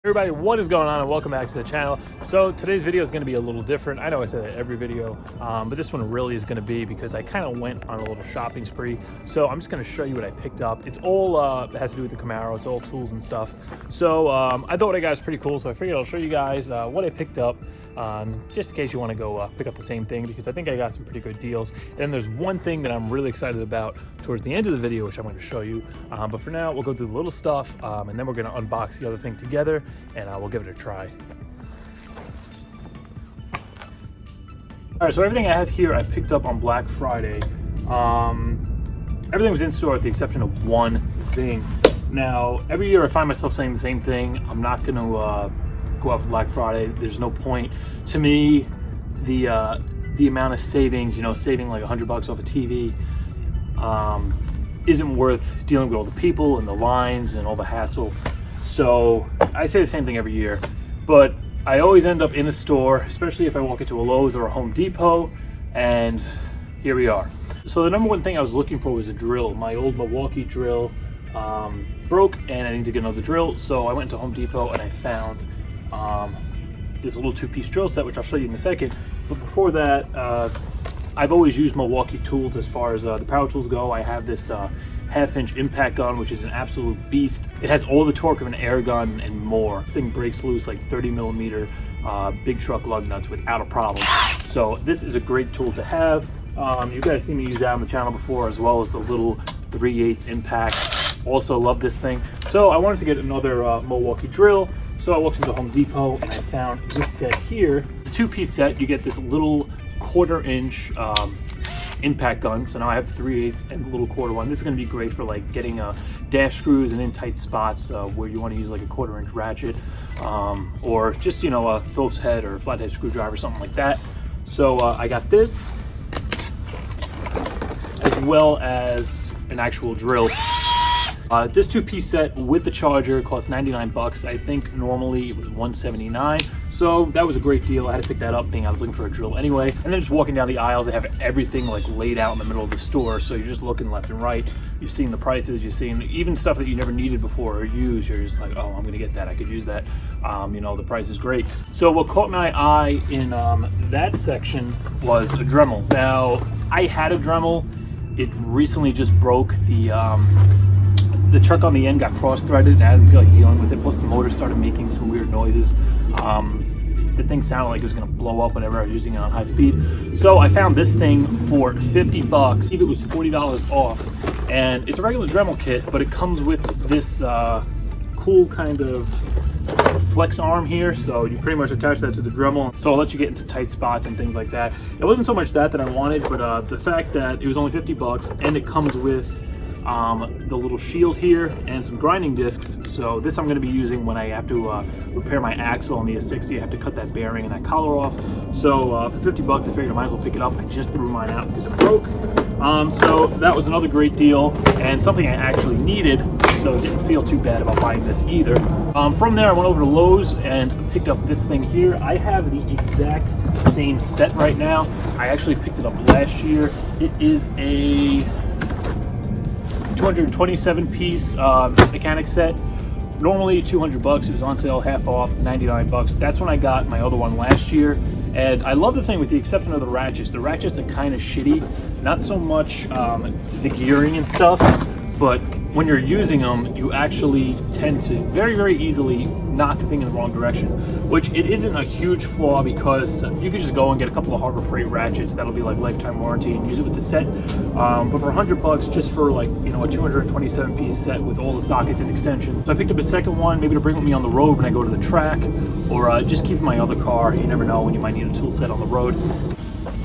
Everybody, what is going on and welcome back to the channel. So today's video is going to be a little different. I know I say that every video, but this one really is going to be because I kind of went on a little shopping spree. So I'm just going to show you what I picked up. It's all it has to do with the Camaro. It's all tools and stuff. So I thought what I got was pretty cool. So I figured I'll show you guys what I picked up, just in case you want to go pick up the same thing, because I think I got some pretty good deals. And then there's one thing that I'm really excited about towards the end of the video, which I'm going to show you. But for now, we'll go through the little stuff, and then we're going to unbox the other thing together, and we'll give it a try. All right, so everything I have here I picked up on Black Friday. Everything was in store with the exception of one thing. Now, every year I find myself saying the same thing. I'm not going to go out for Black Friday. There's no point. To me, the amount of savings, saving like $100 off a TV, isn't worth dealing with all the people and the lines and all the hassle. So I say the same thing every year, but I always end up in a store, especially if I walk into a Lowe's or a Home Depot, and here we are. So the number one thing I was looking for was a drill. My old Milwaukee drill broke and I need to get another drill. So I went to Home Depot and I found this little two-piece drill set, which I'll show you in a second. But before that, I've always used Milwaukee tools as far as the power tools go. I have this half-inch impact gun, which is an absolute beast. It has all the torque of an air gun and more. This thing breaks loose like 30mm big truck lug nuts without a problem. So this is a great tool to have. You guys seen me use that on the channel before, as well as the little 3/8 impact. Also love this thing. So I wanted to get another Milwaukee drill. So I walked into Home Depot and I found this set here. It's a two-piece set. You get this little 1/4-inch impact gun. So now I have the 3/8 and the little 1/4 one. This is going to be great for like getting dash screws and in tight spots where you want to use like a 1/4-inch ratchet, or just a Phillips head or a flathead screwdriver, something like that. So I got this, as well as an actual drill. This two-piece set with the charger cost 99 bucks. I think normally it was 179. So that was a great deal. I had to pick that up, being I was looking for a drill anyway. And then just walking down the aisles, they have everything like laid out in the middle of the store. So you're just looking left and right. You're seeing the prices. You're seeing even stuff that you never needed before or used. You're just like, oh, I'm gonna get that. I could use that. The price is great. So what caught my eye in that section was a Dremel. Now, I had a Dremel. It recently just broke. The chuck on the end got cross-threaded and I didn't feel like dealing with it. Plus the motor started making some weird noises. The thing sounded like it was gonna blow up whenever I was using it on high speed. So I found this thing for 50 bucks. I believe it was $40 off. And it's a regular Dremel kit, but it comes with this cool kind of flex arm here. So you pretty much attach that to the Dremel. So I'll let you get into tight spots and things like that. It wasn't so much that I wanted, but the fact that it was only 50 bucks and it comes with the little shield here and some grinding discs. So this I'm going to be using when I have to repair my axle on the S60. I have to cut that bearing and that collar off. So for 50 bucks, I figured I might as well pick it up. I just threw mine out because it broke. So that was another great deal and something I actually needed. So I didn't feel too bad about buying this either. From there, I went over to Lowe's and picked up this thing here. I have the exact same set right now. I actually picked it up last year. It is a 227-piece mechanic set. Normally 200 bucks. It was on sale, half off, 99 bucks. That's when I got my other one last year. And I love the thing, with the exception of the ratchets. The ratchets are kind of shitty. Not so much the gearing and stuff, but when you're using them, you actually tend to very, very easily knock the thing in the wrong direction, which it isn't a huge flaw because you could just go and get a couple of Harbor Freight ratchets that'll be like lifetime warranty and use it with the set. But for 100 bucks, just for like, a 227-piece set with all the sockets and extensions. So I picked up a second one, maybe to bring with me on the road when I go to the track, or just keep in my other car. You never know when you might need a tool set on the road.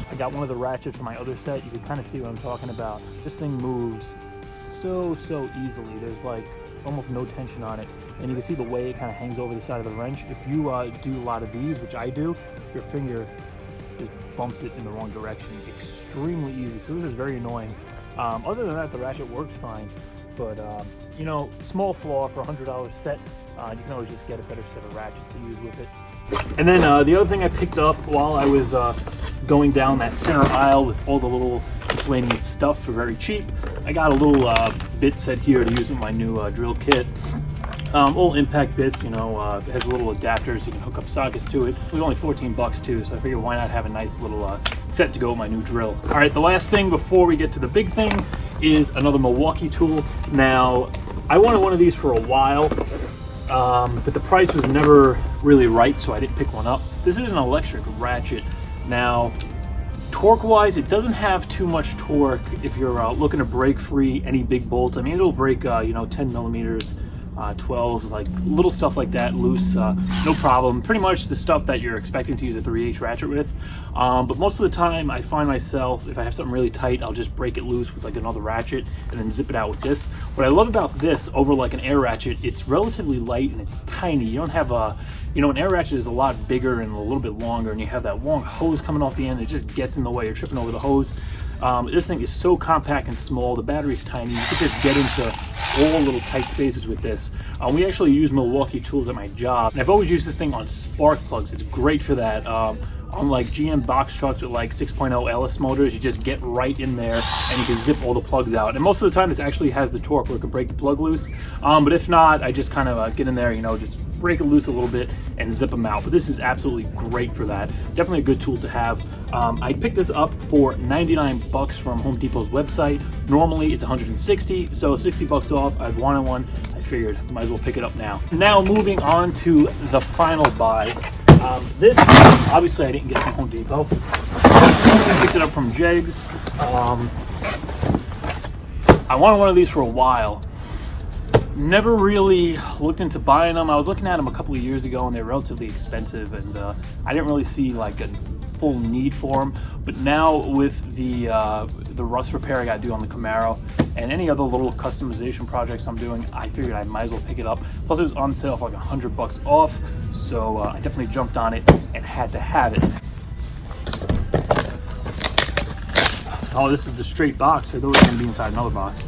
I got one of the ratchets from my other set. You can kind of see what I'm talking about. This thing moves so easily. There's like almost no tension on it, and you can see the way it kind of hangs over the side of the wrench. If you do a lot of these, which I do, your finger just bumps it in the wrong direction. Extremely easy. So this is very annoying. Other than that, the ratchet works fine, but small flaw for a $100 set. You can always just get a better set of ratchets to use with it. And then the other thing I picked up while I was going down that center aisle with all the little miscellaneous stuff for very cheap, I got a little bit set here to use with my new drill kit. All impact bits, you know, it has little adapters, you can hook up sockets to it. It was only 14 bucks too, so I figured why not have a nice little set to go with my new drill. All right, the last thing before we get to the big thing is another Milwaukee tool. Now, I wanted one of these for a while, but the price was never really right, so I didn't pick one up. This is an electric Ratchet. Now, torque-wise, it doesn't have too much torque if you're looking to break free any big bolts. I mean, it'll break, you know, 10 millimeters, 12s, like little stuff like that, loose, no problem. Pretty much the stuff that you're expecting to use a 3/8 ratchet with. But most of the time, I find myself, if I have something really tight, I'll just break it loose with like another ratchet and then zip it out with this. What I love about this over like an air ratchet, it's relatively light and it's tiny. You don't have a, you know, an air ratchet is a lot bigger and a little bit longer, and you have that long hose coming off the end. It just gets in the way. You're tripping over the hose. This thing is so compact and small. The battery's tiny. You can just get into all little tight spaces with this. We actually use Milwaukee tools at my job, and I've always used this thing on spark plugs. It's great for that. On like GM box trucks with like 6.0 LS motors, you just get right in there and you can zip all the plugs out. And most of the time this actually has the torque where it can break the plug loose. But if not, I just kind of get in there, you know, just break it loose a little bit and zip them out. But this is absolutely great for that. Definitely a good tool to have. I picked this up for 99 bucks from Home Depot's website. Normally it's 160, so 60 bucks off. I've wanted one. I figured might as well pick it up now. Now moving on to the final buy. This, obviously I didn't get it from Home Depot. I picked it up from Jegs. I wanted one of these for a while. Never really looked into buying them. I was looking at them a couple of years ago and they're relatively expensive, and I didn't really see like a full need for them. But now with the rust repair I got to do on the Camaro and any other little customization projects I'm doing, I figured I might as well pick it up. Plus it was on sale for like 100 bucks off, so I definitely jumped on it and had to have it. Oh, this is the straight box. I thought it was going to be inside another box.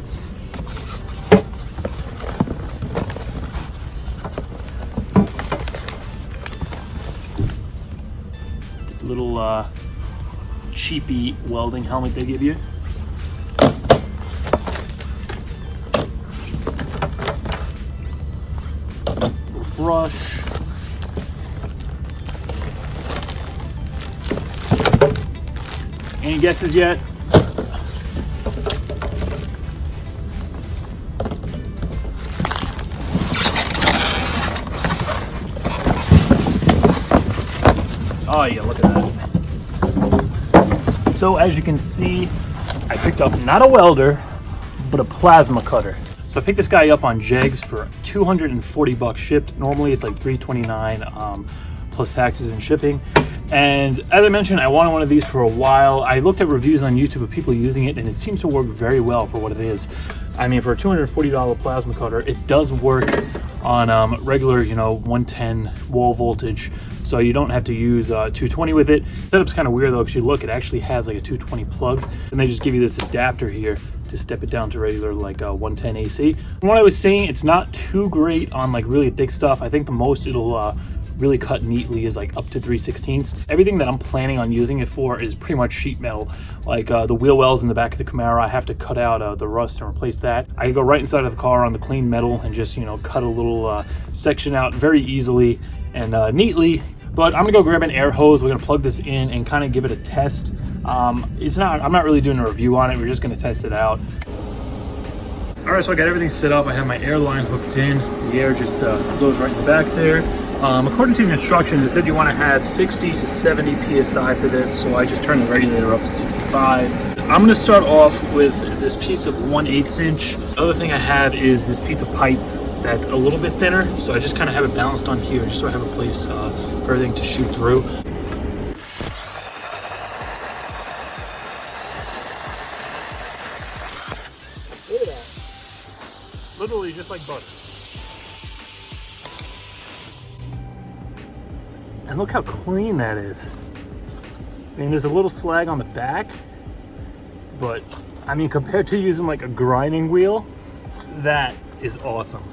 Little cheapy welding helmet they give you. Little brush. Any guesses yet? Oh yeah, look at that. So as you can see, I picked up not a welder, but a plasma cutter. So I picked this guy up on Jegs for 240 bucks shipped. Normally it's like $329 plus taxes and shipping. And as I mentioned, I wanted one of these for a while. I looked at reviews on YouTube of people using it, and it seems to work very well for what it is. I mean, for a $240 plasma cutter, it does work on regular, you know, 110 wall voltage. So you don't have to use 220 with it. Setup's kind of weird though, because you look, it actually has like a 220 plug, and they just give you this adapter here to step it down to regular like 110 AC. From what I was saying, it's not too great on like really thick stuff. I think the most it'll really cut neatly is like up to 3/16. Everything that I'm planning on using it for is pretty much sheet metal. Like the wheel wells in the back of the Camaro, I have to cut out the rust and replace that. I can go right inside of the car on the clean metal and just, you know, cut a little section out very easily and neatly. But I'm gonna go grab an air hose. We're gonna plug this in and kind of give it a test. I'm not really doing a review on it. We're just gonna test it out. All right, so I got everything set up. I have my air line hooked in. The air just goes right in the back there. According to the instructions, it said you want to have 60 to 70 PSI for this, so I just turned the regulator up to 65. I'm going to start off with this piece of 1/8 inch. The other thing I have is this piece of pipe that's a little bit thinner, so I just kind of have it balanced on here, just so I have a place for everything to shoot through. Look at that. Literally just like butter. And look how clean that is. I mean, there's a little slag on the back, but I mean, compared to using like a grinding wheel, that is awesome.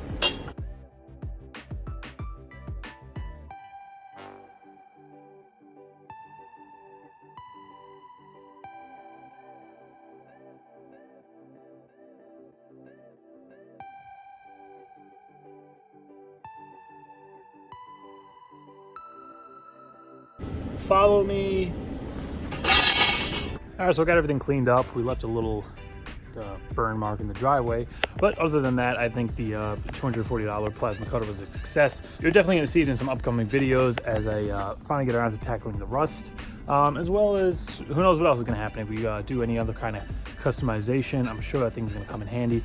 follow me. All right, so I got everything cleaned up. We left a little burn mark in the driveway, but other than that, I think the $240 plasma cutter was a success. You're definitely going to see it in some upcoming videos as I finally get around to tackling the rust, as well as who knows what else is going to happen if we do any other kind of customization. I'm sure that thing's going to come in handy.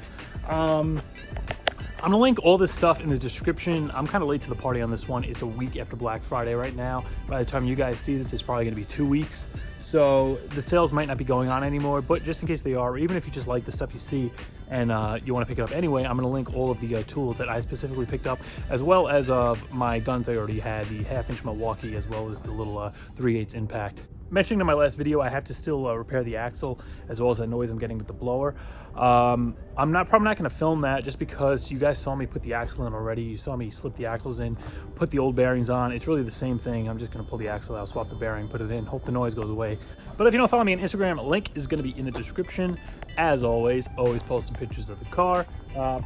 I'm gonna link all this stuff in the description. I'm kind of late to the party on this one. It's a week after Black Friday right now. By the time you guys see this, it's probably gonna be 2 weeks. So the sales might not be going on anymore, but just in case they are, or even if you just like the stuff you see and you wanna pick it up anyway, I'm gonna link all of the tools that I specifically picked up, as well as my guns I already had, the 1/2" Milwaukee, as well as the little 3/8 Impact. Mentioning in my last video, I have to still repair the axle, as well as that noise I'm getting with the blower. I'm probably not going to film that just because you guys saw me put the axle in already. You saw me slip the axles in, put the old bearings on. It's really the same thing. I'm just going to pull the axle out, swap the bearing, put it in, hope the noise goes away. But if you don't follow me on Instagram, link is going to be in the description. As always posting pictures of the car.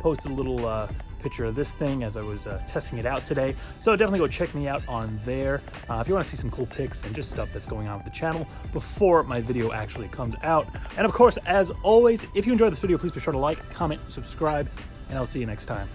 Posted a little picture of this thing as I was testing it out today, so definitely go check me out on there if you want to see some cool pics and just stuff that's going on with the channel before my video actually comes out. And of course, as always, if you enjoyed this video, please be sure to like, comment, subscribe, and I'll see you next time.